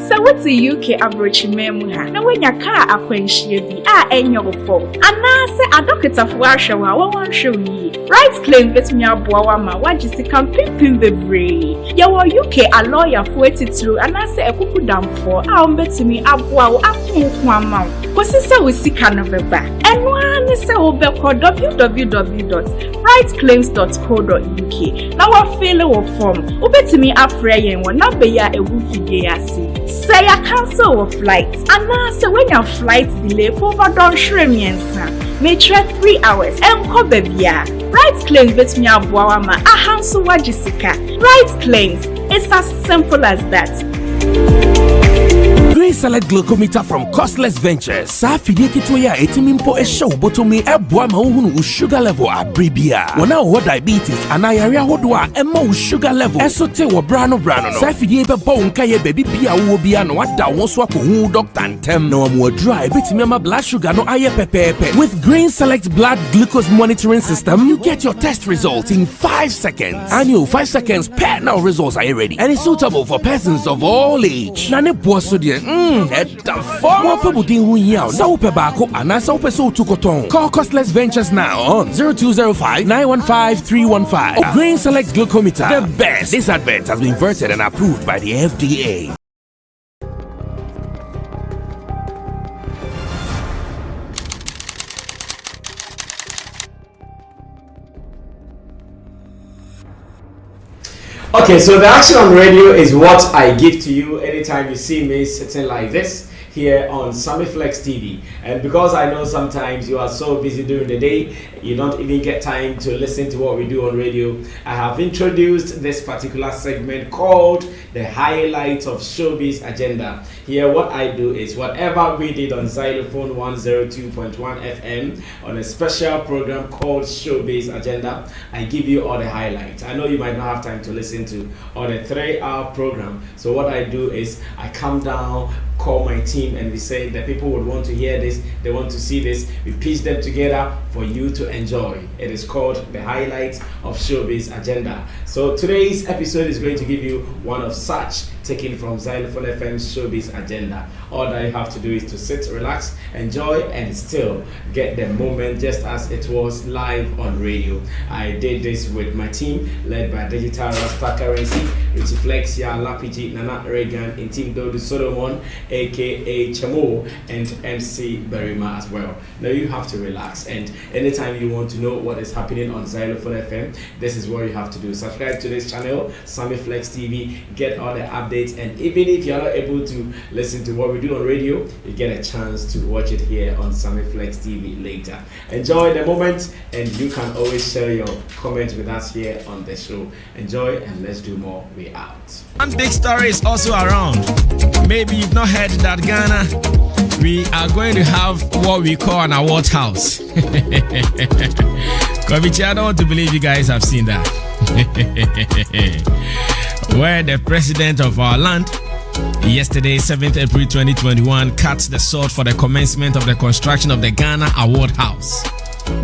So what's the UK abrochi memuha? Na when your car akwenshie bi enyo fo. Ana se adokita fo ahwe wa wan hwe right claim betumi aboa wa ma wagisi kan pimpin bebre. Ya wo UK a lawyer fo etitru ana se ekuku damfo a betumi aboa wo afonko ama. Kosi se we sika no beba. Eno ani se wo be ko www.rightclaims.co.uk. Na wa fill wo form. Wo betumi afre yen wo number ya ewu figure ase. Say a cancel of flight. And now say when your flight delay for over don shremiensa. May trek 3 hours. Enko bebia. Right claims betumi aboa ma ahanso wa Jessica. Right claims. It's as simple as that. Green Select Glucometer from Costless Ventures. Safidi kitwaya etimimpo show botome eboa ma uhunu sugar level abribia. Wana wo diabetes anayarea hodwa emma sugar level. Esote wo brano no. Safidi ebe bon kaye baby bia wo bia no wada won so akohu doctor ntem na wo dry betimi ma blood sugar no aye pepepe. With Green Select blood glucose monitoring system, you get your test results in 5 seconds. Annual 5 seconds per now results are ready and it's suitable for persons of all age. Na ne boa so de the form of call Costless Ventures now on 0205-915-315 or Green Select Glucometer. The best. This advert has been vetted and approved by the FDA. Okay, so the action on radio is what I give to you anytime you see me sitting like this here on Sammy Flex TV. And because I know sometimes you are so busy during the day, you don't even get time to listen to what we do on radio, I have introduced this particular segment called the Highlights of Showbiz Agenda. Here what I do is whatever we did on Xylophone 102.1 FM on a special program called Showbiz Agenda, I give you all the highlights. I know you might not have time to listen to on a 3-hour program, so what I do is I come down, call my team, and we say that people would want to hear this, they want to see this, we piece them together for you to enjoy. It is called the Highlights of Showbiz Agenda. So today's episode is going to give you one of such, taken from Xylophone FM's Showbiz Agenda. All that you have to do is to sit, relax, enjoy, and still get the moment just as it was live on radio. I did this with my team led by Digital Rasta Currency, Richie Flex, Ya Lapiji, Nana Reagan, and Team Dodo Solomon, aka Chamo, and MC Berima as well. Now you have to relax, and anytime you want to know what is happening on Xylophone FM, this is what you have to do. Subscribe to this channel, Sammy Flex TV, get all the updates, and even if you're not able to listen to what we do on radio, you get a chance to watch it here on Sammy Flex TV later. Enjoy the moment, and you can always share your comments with us here on the show. Enjoy, and let's do more. We out. One big story is also around. Maybe you've not heard that Ghana, we are going to have what we call an award house. Kovichi, I don't want to believe you guys have seen that. Where the president of our land, yesterday, 7th April 2021, cut the sword for the commencement of the construction of the Ghana Award House.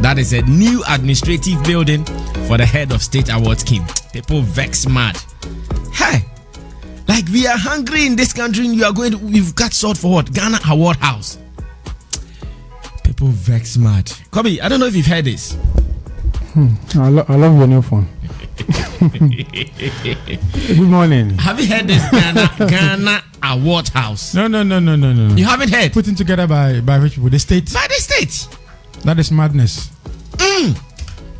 That is a new administrative building for the head of state award scheme. People vex mad. Hey, like we are hungry in this country and we've got sword for what? Ghana Award House. People vex mad. Kobe, I don't know if you've heard this. I love your new phone. Good morning. Have you heard this Ghana Award House? No. You haven't heard? Put in together by which people? The state. By the state. That is madness.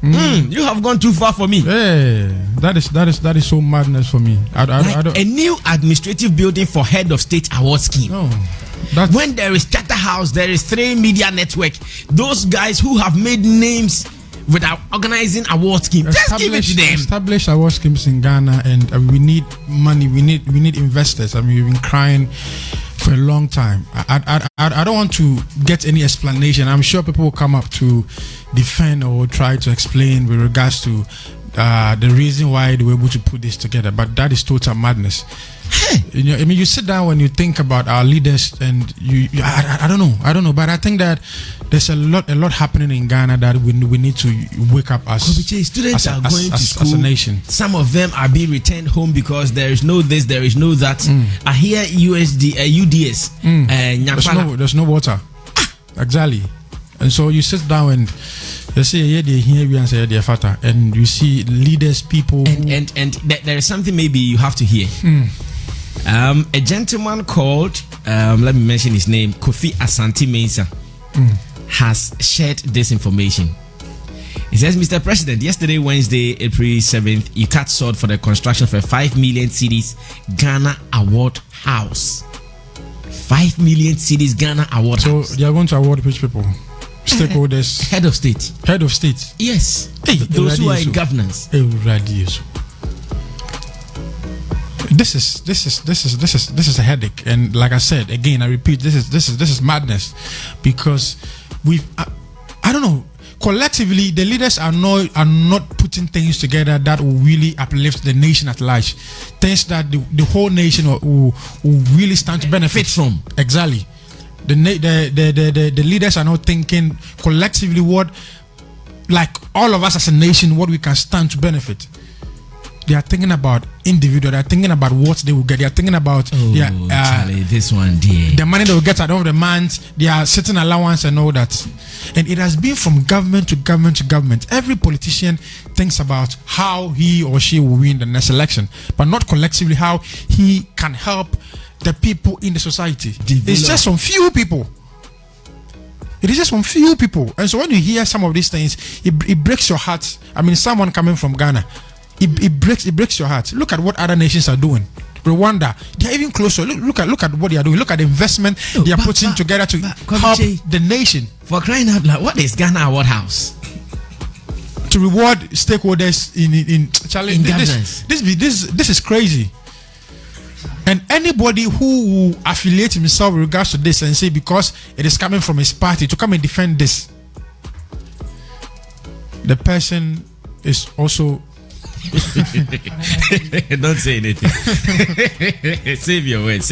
You have gone too far for me. Hey, that is so madness for me. I don't. A new administrative building for head of state award scheme. No, when there is Charterhouse, there is 3 Media Network. Those guys who have made names without organizing award scheme, just give it to them. Establish award schemes in Ghana, and we need money. We need investors. I mean, we've been crying for a long time. I don't want to get any explanation. I'm sure people will come up to defend or try to explain with regards to the reason why they were able to put this together, but that is total madness. You know, I mean, you sit down when you think about our leaders, and I don't know, but I think that there's a lot happening in Ghana that we need to wake up as students are going to school. As a nation. Some of them are being returned home because there is no this, there is no that. I hear UDS. There's no water. Exactly. And so you sit down and you say, yeah, they hear you and say, they're fatter. And you see leaders, people. And there is something maybe you have to hear. A gentleman called, let me mention his name, Kofi Asante Mensah, has shared this information. He says, Mr. President, yesterday, Wednesday, April 7th, you cut sword for the construction of a 5 million cedis Ghana Award House. 5 million cedis Ghana Award House. So they are going to award which people? Stakeholders. Head of state. Head of state. Yes. Hey, those who are in governance. This is a headache, and like I said again, I repeat, this is madness, because I don't know, collectively the leaders are not putting things together that will really uplift the nation at large, things that the whole nation will really stand to benefit from. Exactly. The leaders are not thinking collectively what, like all of us as a nation, what we can stand to benefit. They are thinking about individual. They are thinking about what they will get. They are thinking about this one, dear. The money they will get at the end of the month, their certain allowance and all that. And it has been from government to government to government. Every politician thinks about how he or she will win the next election, but not collectively how he can help the people in the society. It's just some few people. It is just some few people. And so when you hear some of these things, it breaks your heart. I mean, someone coming from Ghana, it breaks your heart. Look at what other nations are doing. Rwanda, they are even closer. Look at what they are doing. Look at the investment they are putting together to help the nation. For crying out loud, what is Ghana Award House? To reward stakeholders in governance. This is crazy. And anybody who will affiliate himself with regards to this and say because it is coming from his party to come and defend this, the person is also don't say anything. Save your words.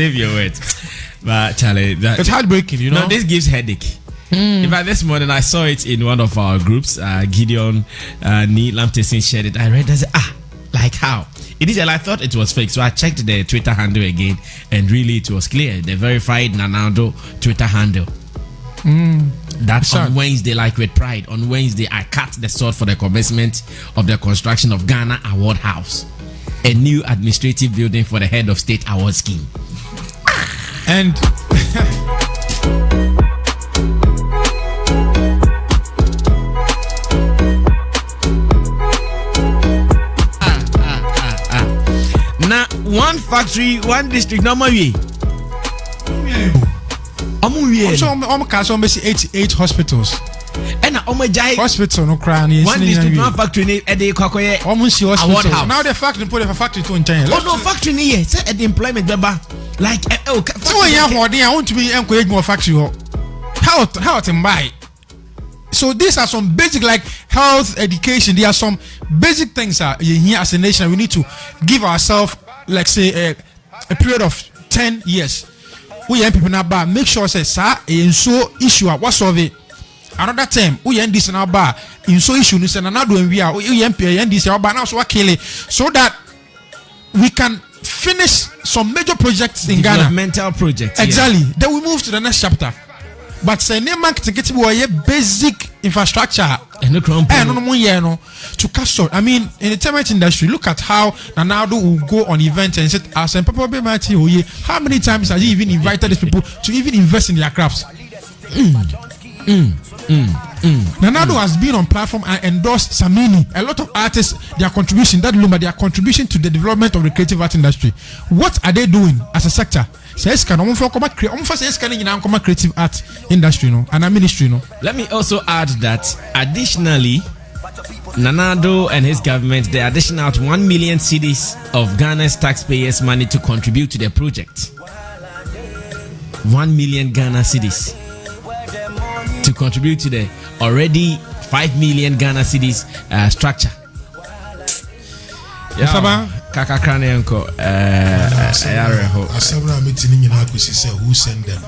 But Charlie, it's heartbreaking, you know. No, this gives headache. In fact, this morning I saw it in one of our groups. Gideon Lambast shared it. I read it. I said, like how? It is, I thought it was fake, so I checked the Twitter handle again, and really it was clear. The verified Nanado Twitter handle. That's on Wednesday, like with pride. On Wednesday, I cut the sword for the commencement of the construction of Ghana Award House, a new administrative building for the head of state award scheme. And now, one factory, one district, no more. I'm 88 hospitals. And hospital no crying. One district, one factory, and they almost award house. Now the factory put a factory to entire. Oh no, factory here. Say at the employment member. Like so I want to be encourage more factory. How to buy. So these are some basic like health, education. There are some basic things here as a nation. We need to give ourselves, like say, a period of 10 years. We young people now bar make sure say sir in so issue what solve it. Another time we end this now bar in so issue and another when we are young this bar now so kill it so that we can finish some major projects in Ghana. Developmental projects. Exactly. Yeah. Then we move to the next chapter. But say name market get basic infrastructure and no to cast. I mean, in the entertainment industry, look at how Nanado will go on events and say, "As and Papa how many times have you even invited these people to even invest in their crafts?" Nanado has been on platform and endorsed Sammy. A lot of artists, their contribution to the development of the creative art industry. What are they doing as a sector? Creative art industry, and a ministry, Let me also add that additionally, Nanado and his government they addition out 1 million cedis of Ghana's taxpayers' money to contribute to the project. 1 million Ghana cedis to contribute to the already 5 million Ghana cedis structure. Saba Kaka Kranenko, Asabra meeting in Akusi say who send them.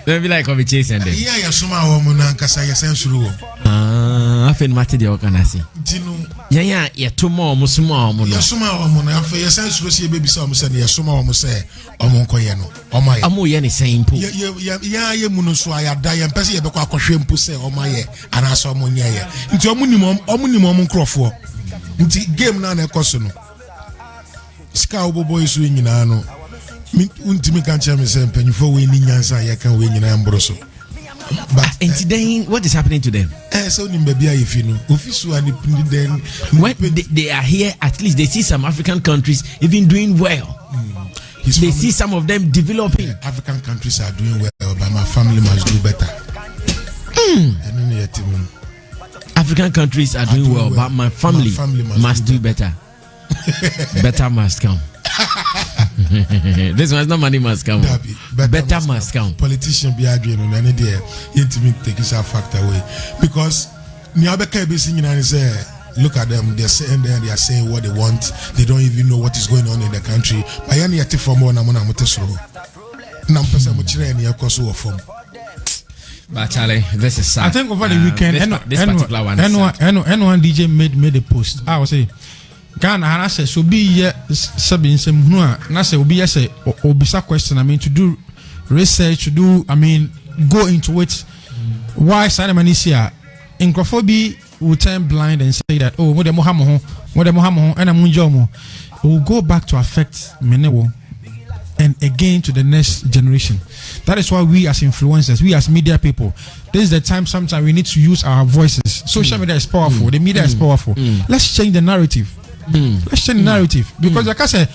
Don't be like I'm chasing them. Yeah, ya suma woman and Kasa ya sensuru. I feel Mati de Okanasi. Tino. Yeah, two more Musuma. Ya suma woman and for your sensuru see baby some said ya suma woman say Omonkoyano. Oh my. Amu yani saying po. Ya munusu ya die and person ya be kwa kwhwempu say oh my and aso omonya ya. Nti omunimom nkrofo. Nti game na na ekoso no. Ska obobo isu nyina no. Untimi kan chame say mpanyufo we ni nyansa ya kan we nyina mbroso. But and today what is happening to them? So ni baby ayefi no. Ofisu ani then when they are here, at least they see some African countries even doing well. They see some of them developing. African countries are doing well, but my family must do better. African countries are doing well, but my family must do better. Better must come. This one's not money must come. Better must come. Politicians be arguing on any day. Intimate take is a factor away because Niabeka be singing and say, look at them. They're saying there. They are saying what they want. They don't even know what is going on in the country. But yani yati from one amona mutesro. Nampesa muchire ni yakoso from. But Charlie, this is sad. I think over the weekend, this particular one. N1 DJ made a post. I was saying, Ghana and I said, so be ye sabin some hua. And I said, be yes, obisa question. I mean, to do research, to do, I mean, go into it. Why Simon is here? Incophobia will turn blind and say that, oh, what the Mohammed, and I'm Munjomo. It will go back to affect Menewo and again to the next generation. That is why we as influencers, we as media people, this is the time sometimes we need to use our voices. Social media is powerful. The media is powerful. Let's change the narrative. Let's change the narrative. Because like I said,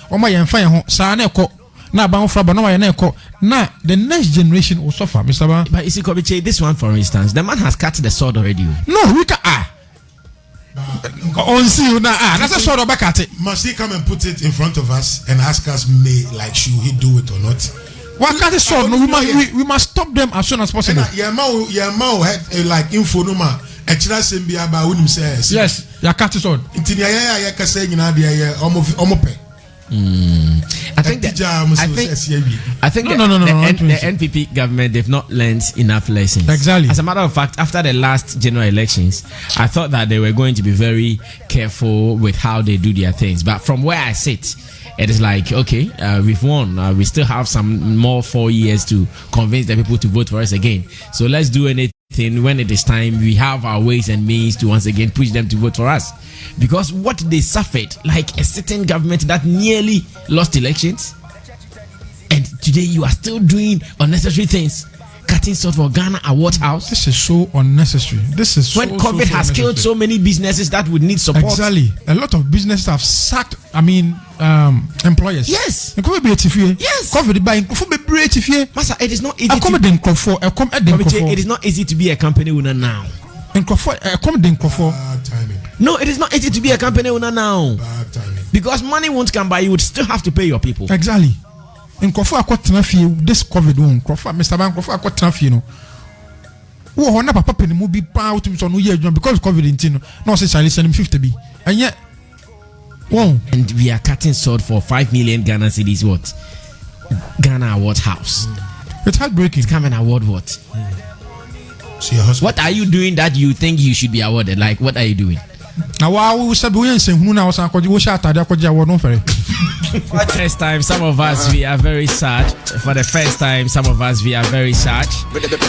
now the next generation will suffer, Mr. Ba. But you see, Kobiche, this one for instance, the man has cut the sword already. No, we can on see you now. That's a sort of back at it. Must he come and put it in front of us and ask us, should he do it or not? Why can't it solve? No, we must stop them as soon as possible. Yeah, had like info no ma. Yes, ya cut it on. I think the NPP government, they've not learned enough lessons. Exactly. As a matter of fact, after the last general elections, I thought that they were going to be very careful with how they do their things. But from where I sit, it is like, okay, we've won. We still have some more 4 years to convince the people to vote for us again. So let's do anything when it is time. We have our ways and means to once again push them to vote for us. Because what they suffered, like a certain government that nearly lost elections, and today you are still doing unnecessary things, cutting short for Ghana Award House. This is so unnecessary. This is when COVID has killed so many businesses that would need support. Exactly. A lot of businesses have sacked, employers. Yes. Yes. COVID by Master, it is not easy. It is not easy to be a company owner now. No, it is not easy to be a company owner now. Because money won't come by, you would still have to pay your people. Exactly. In Kofu akotena fie this COVID one Kofu Mr. Ban Kofu akotena fie no wo ho na papa pe mu bi pa utum so no ye adwuma because COVID intino no say Charlie send him 50 bi anya won and we are cutting sword for 5 million Ghana cedis. What? Ghana Award House. It's heartbreaking. Come and award what? So your husband, what are you doing that you think you should be awarded? Like, what are you doing? Now, we said we ain't saying who now was For the first time, some of us we are very sad. For the first time, some of us we are very sad.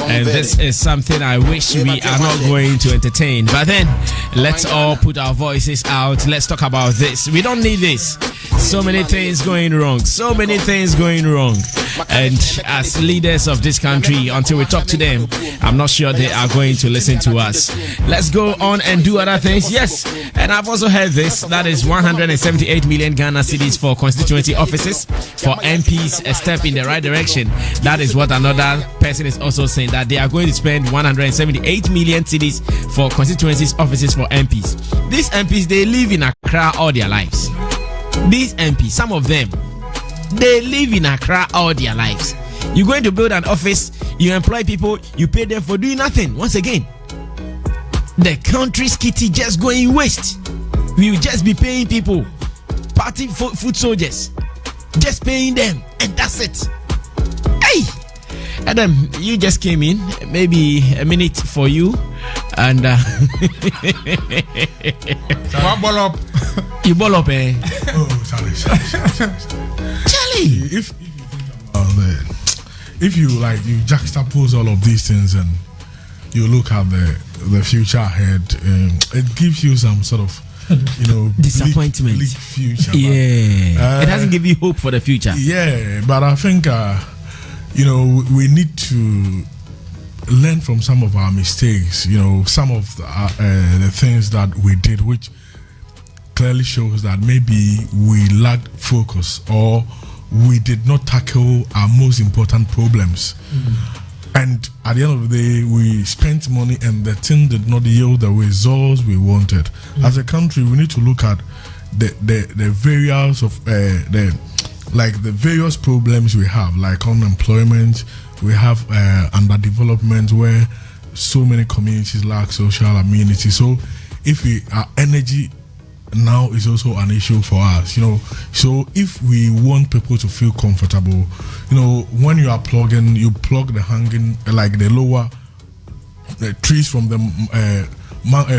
And this is something I wish we are not going to entertain. But then, let's all put our voices out. Let's talk about this. We don't need this. So many things going wrong. So many things going wrong. And as leaders of this country, until we talk to them, I'm not sure they are going to listen to us. Let's go on and do other things. Yes. And I've also heard this. That is 178 million Ghana cedis for constituency offices. For MPs, a step in the right direction. That is what another person is also saying, that they are going to spend 178 million cedis for constituencies offices for MPs. These MPs, they live in Accra all their lives. These MPs, some of them, they live in Accra all their lives. You're going to build an office, you employ people, you pay them for doing nothing. Once again, the country's kitty just going waste. We will just be paying people, party food soldiers, just paying them, and that's it. Hey, Adam, you just came in. Maybe a minute for you, and One ball up. you ball up, eh? Oh, Charlie. Charlie. If you think about it, if you juxtapose all of these things and you look at the future ahead, it gives you some sort of disappointment. bleak future. Yeah, it doesn't give you hope for the future. Yeah, but I think we need to learn from some of our mistakes. Some of the things that we did, which clearly shows that maybe we lacked focus or we did not tackle our most important problems. And at the end of the day, we spent money and the thing did not yield the results we wanted. As a country, we need to look at the various of the various problems we have, like unemployment. We have underdevelopment where so many communities lack social amenity. So if our energy now is also an issue for us, so if we want people to feel comfortable, when you are plugging, you plug the hanging, like the lower trees from the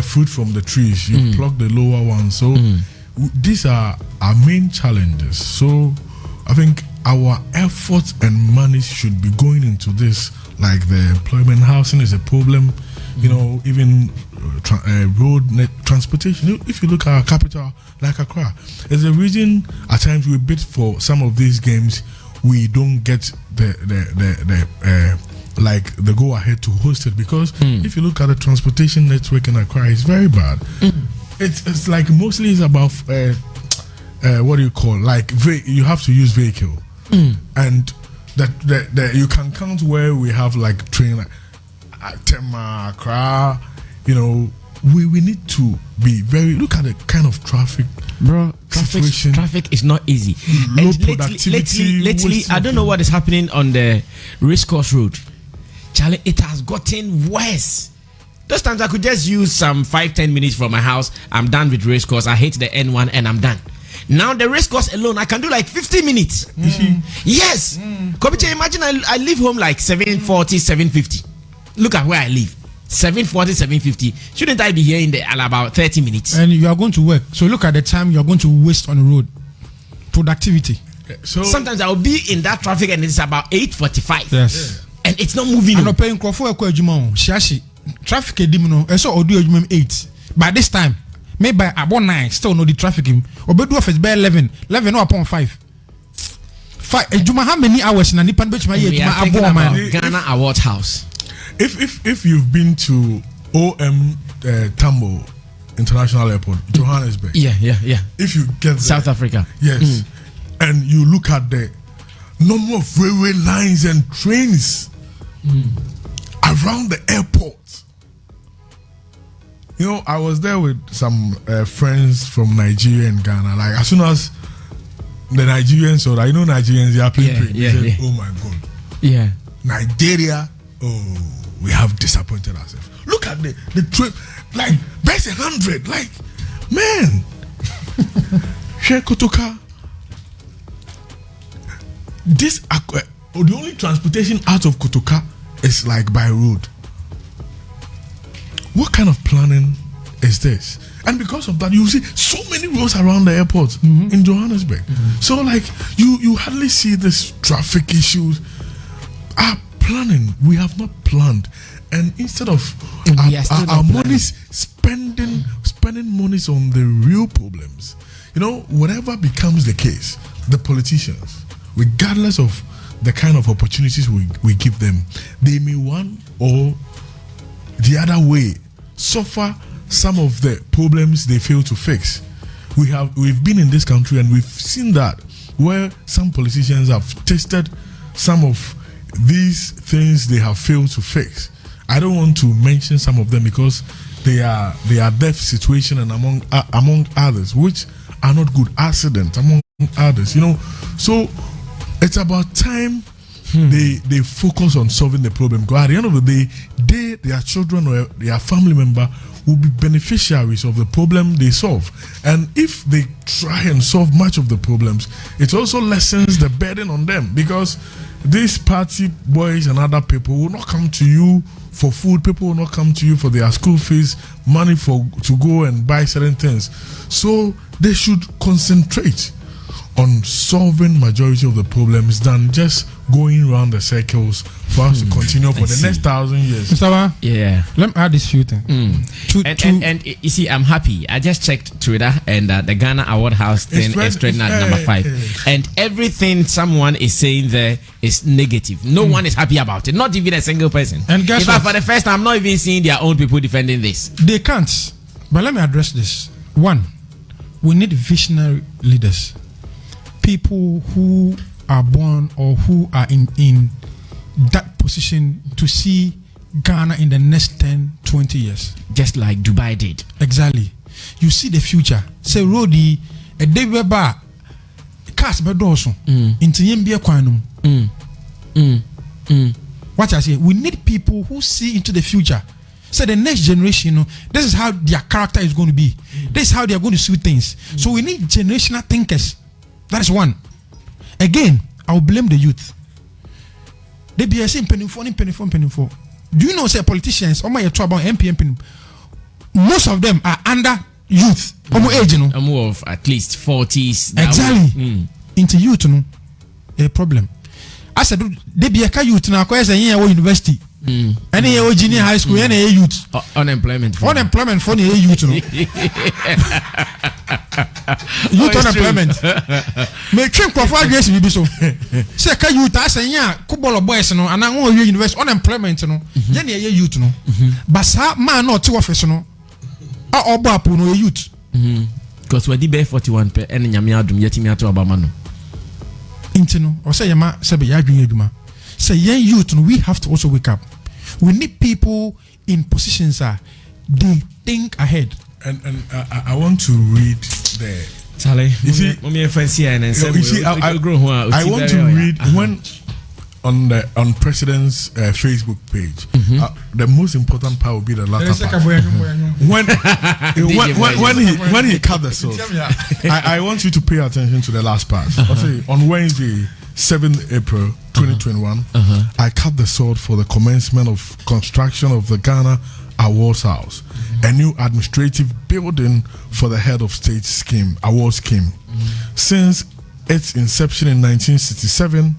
fruit from the trees, you plug the lower ones. So these are our main challenges. So I think our efforts and money should be going into this, like the employment. Housing is a problem, even road transportation. If you look at our capital like Accra, there's a reason at times we bid for some of these games, we don't get the go ahead to host it, because if you look at the transportation network in Accra, it's very bad. It's like mostly it's about what do you call, you have to use vehicle, and that you can count where we have like train at Tema, Accra. We need to be very, look at the kind of traffic, bro. situation. Traffic is not easy. Low And productivity. lately, I don't know what is happening on the racecourse road. Charlie, it has gotten worse. Those times I could just use some 5-10 minutes from my house. I'm done with racecourse. I hate the N1 and I'm done. Now the racecourse alone, I can do like 50 minutes. Yes. Kobiche, imagine I leave home like 7:40, 7:50. Look at where I live. 7:40, 7:50. Shouldn't I be here in about 30 minutes? And you are going to work. So look at the time you are going to waste on the road. Productivity. So sometimes I'll be in that traffic and it's about 8:45. Yes. And it's not moving. I'm not paying for a Shashi. Traffic edimino. I saw audio 8. By this time, maybe about 9, still no the traffic him. Or be do office by 11 or upon 5. 5. How many hours in a Nipan Beach? We are talking about Ghana Award House. If you've been to OM Tambo International Airport, Johannesburg, yeah. If you get there, South Africa, yes, and you look at the number of railway lines and trains around the airport. I was there with some friends from Nigeria and Ghana. Like as soon as the Nigerians saw that, Nigerians, they are playing train. They said, oh my God, yeah, Nigeria. Oh, we have disappointed ourselves. Look at the trip, like best 100, like man. Share Kotoka. The only transportation out of Kotoka is like by road. What kind of planning is this? And because of that, you see so many roads around the airport in Johannesburg. So like you hardly see this traffic issues. Our planning, we have not planned, and instead of our monies spending monies on the real problems, whatever becomes the case, the politicians, regardless of the kind of opportunities we give them, they may one or the other way suffer some of the problems they fail to fix. We've been in this country and we've seen that where some politicians have tested some of these things they have failed to fix. I don't want to mention some of them because they are death situation and among others which are not good, accident among others. So it's about time they focus on solving the problem, because at the end of the day, their children or their family member will be beneficiaries of the problem they solve. And if they try and solve much of the problems, it also lessens the burden on them, because these party boys and other people will not come to you for food. People will not come to you for their school fees, money to go and buy certain things. So they should concentrate on solving majority of the problems than just going around the circles for us to continue for the next 1,000 years. Mr. Yeah. Let me add this few things. And you see, I'm happy. I just checked Twitter, and the Ghana Award House thing is trending at number 5. And everything someone is saying there is negative. No one is happy about it. Not even a single person. And guess what? For the first time, I'm not even seeing their own people defending this. They can't. But let me address this. One, we need visionary leaders. People who are born or who are in that position to see Ghana in the next 10, 20 years. Just like Dubai did. Exactly. You see the future. Say, Rodi, a day whereby cars bedoso into Yembia Quanum. What I say, we need people who see into the future. So the next generation, this is how their character is going to be. This is how they are going to see things. So we need generational thinkers. That is one. Again, I will blame the youth. They be saying penny for. Do you know, say politicians, my trouble MPM, most of them are under youth. Age, More of at least 40s. Exactly. Into youth, a problem. I said, they be a youth now, because a year university. Any junior high school, any youth. Unemployment for the youth. Youth unemployment. Make sure for grace will be so. Say, can you ask a year, couple of boys, and I want you invest unemployment, then a youth. But man, not too professional. Or Bapu, no youth. Because we did 41 and Yamiadum, yet me to Obama. Intino, or say, Yama, Sabi Yaguma. Say, young youth, we have to also wake up. We need people in positions that they think ahead. And I want to read the. Charlie, you see, I want to read when on President's Facebook page. The most important part will be the latter part. when he cut the sword. I want you to pay attention to the last part. On Wednesday, 7th April 2021, I cut the sword for the commencement of construction of the Ghana Awards House, a new administrative building for the head of state scheme, award scheme. Since its inception in 1967,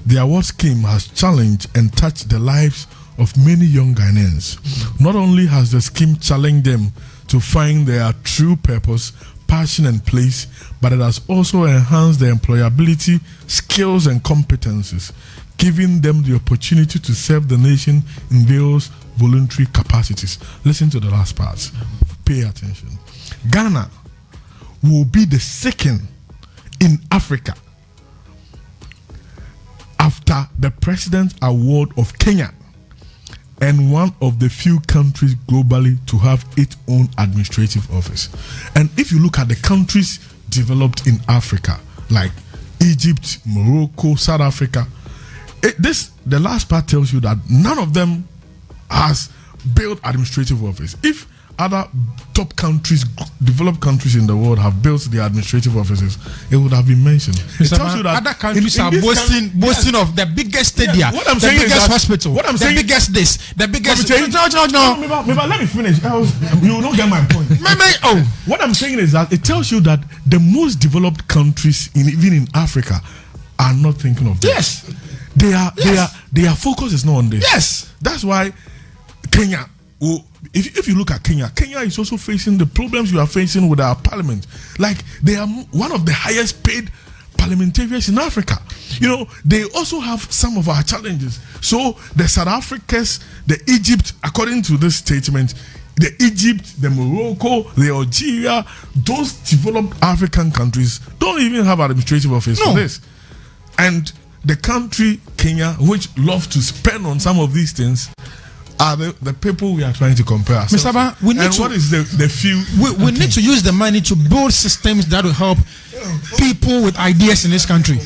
the award scheme has challenged and touched the lives of many young Ghanaians. Not only has the scheme challenged them to find their true purpose, passion and place, but it has also enhanced their employability, skills and competences, giving them the opportunity to serve the nation in various voluntary capacities. Listen to the last part. Pay attention. Ghana will be the second in Africa after the President's Award of Kenya, and one of the few countries globally to have its own administrative office. And if you look at the countries developed in Africa, like Egypt, Morocco, South Africa, the last part tells you that none of them has built administrative office. If other top countries, developed countries in the world have built their administrative offices, it would have been mentioned. It tells you that other countries are boasting of the biggest stadium, what I'm the saying biggest is that, hospital, what I'm the saying, biggest this, the biggest. No. Let me finish. You will not get my point. What I'm saying is that it tells you that the most developed countries, even in Africa, are not thinking of this. Yes. Their focus is not on this. Yes, that's why Kenya. If you look at Kenya is also facing the problems you are facing with our parliament. Like, they are one of the highest paid parliamentarians in Africa. They also have some of our challenges. So the South Africans, the Egypt, according to this statement, the Egypt, the Morocco, the Algeria, those developed African countries don't even have an administrative office for this. And the country, Kenya, which love to spend on some of these things, are the people we are trying to compare ourselves. Mr. Ba, what is the few? We need to use the money to build systems that will help people with ideas in this country.